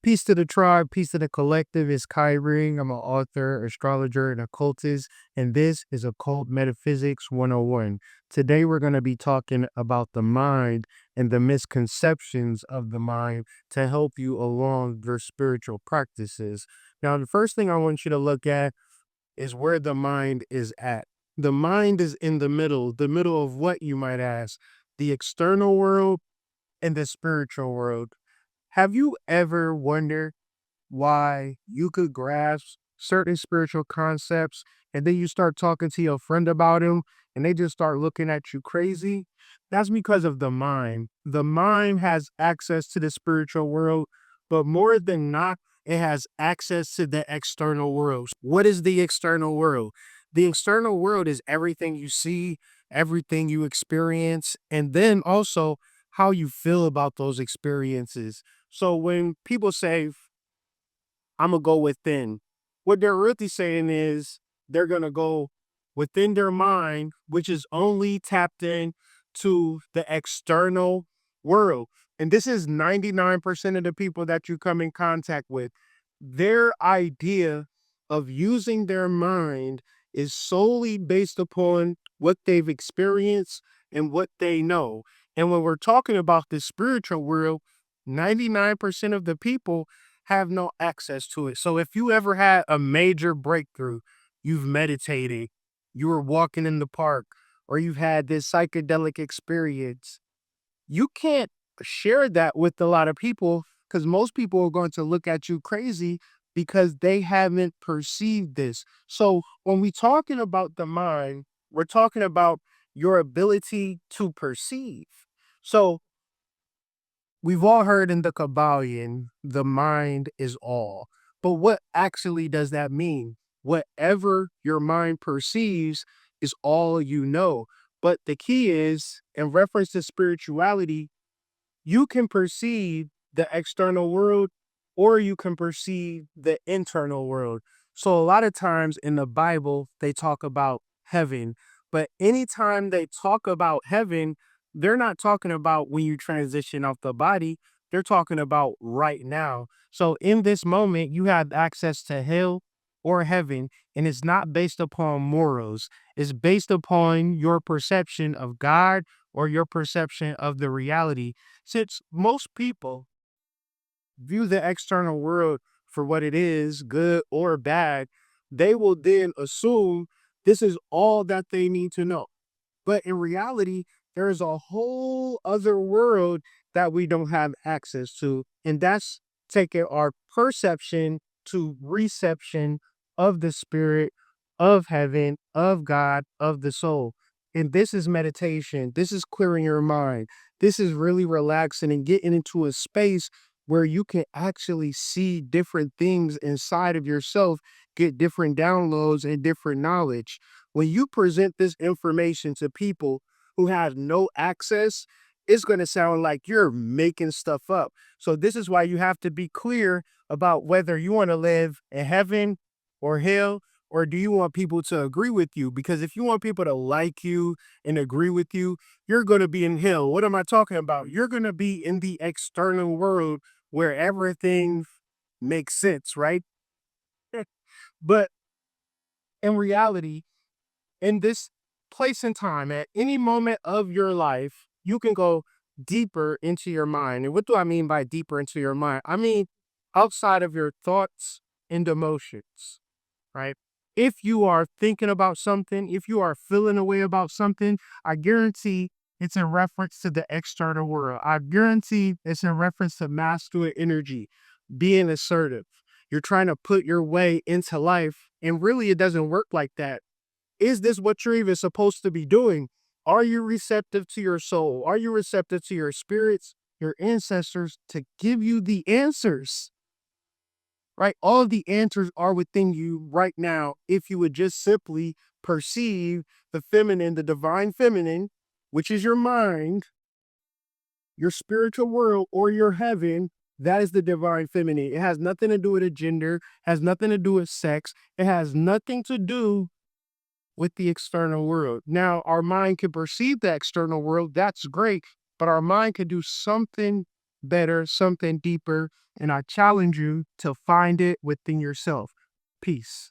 Peace to the tribe, peace to the collective. It's Kyrie. I'm an author, astrologer, and occultist, and this is Occult Metaphysics 101. Today, we're going to be talking about the mind and the misconceptions of the mind to help you along your spiritual practices. Now, the first thing I want you to look at is where the mind is at. The mind is in the middle of what you might ask, the external world and the spiritual world. Have you ever wondered why you could grasp certain spiritual concepts and then you start talking to your friend about them and they just start looking at you crazy? That's because of the mind. The mind has access to the spiritual world, but more than not, it has access to the external world. What is the external world? The external world is everything you see, everything you experience, and then also how you feel about those experiences. So when people say, I'm going to go within, what they're really saying is they're going to go within their mind, which is only tapped in to the external world. And this is 99% of the people that you come in contact with. Their idea of using their mind is solely based upon what they've experienced and what they know. And when we're talking about the spiritual world, 99% of the people have no access to it. So if you ever had a major breakthrough, you've meditated, you were walking in the park, or you've had this psychedelic experience, you can't share that with a lot of people because most people are going to look at you crazy because they haven't perceived this. So when we're talking about the mind, we're talking about your ability to perceive. So we've all heard in the Kabbalion, the mind is all. But what actually does that mean? Whatever your mind perceives is all you know. But the key is, in reference to spirituality, you can perceive the external world or you can perceive the internal world. So a lot of times in the Bible, they talk about heaven, but anytime they talk about heaven, they're not talking about when you transition off the body. They're talking about right now. So in this moment, you have access to hell or heaven, and it's not based upon morals. It's based upon your perception of God or your perception of the reality. Since most people view the external world for what it is, good or bad, they will then assume this is all that they need to know. But in reality, there is a whole other world that we don't have access to. And that's taking our perception to reception of the spirit, of heaven, of God, of the soul. And this is meditation. This is clearing your mind. This is really relaxing and getting into a space where you can actually see different things inside of yourself, get different downloads and different knowledge. When you present this information to people who have no access, it's going to sound like you're making stuff up. So this is why you have to be clear about whether you want to live in heaven or hell, or do you want people to agree with you? Because if you want people to like you and agree with you, you're going to be in hell. What am I talking about? You're going to be in the external world where everything makes sense, right? But in reality, in this place and time, at any moment of your life, you can go deeper into your mind. And what do I mean by deeper into your mind? I mean outside of your thoughts and emotions, right? If you are thinking about something, if you are feeling a way about something, I guarantee it's in reference to the external world. I guarantee it's in reference to masculine energy, being assertive. You're trying to put your way into life, and really it doesn't work like that. Is this what you're even supposed to be doing? Are you receptive to your soul? Are you receptive to your spirits, your ancestors to give you the answers? Right? All of the answers are within you right now if you would just simply perceive the feminine, the divine feminine, which is your mind, your spiritual world, or your heaven. That is the divine feminine. It has nothing to do with a gender, has nothing to do with sex. It has nothing to do with the external world. Now, our mind can perceive the external world. That's great. But our mind can do something better, something deeper, and I challenge you to find it within yourself. Peace.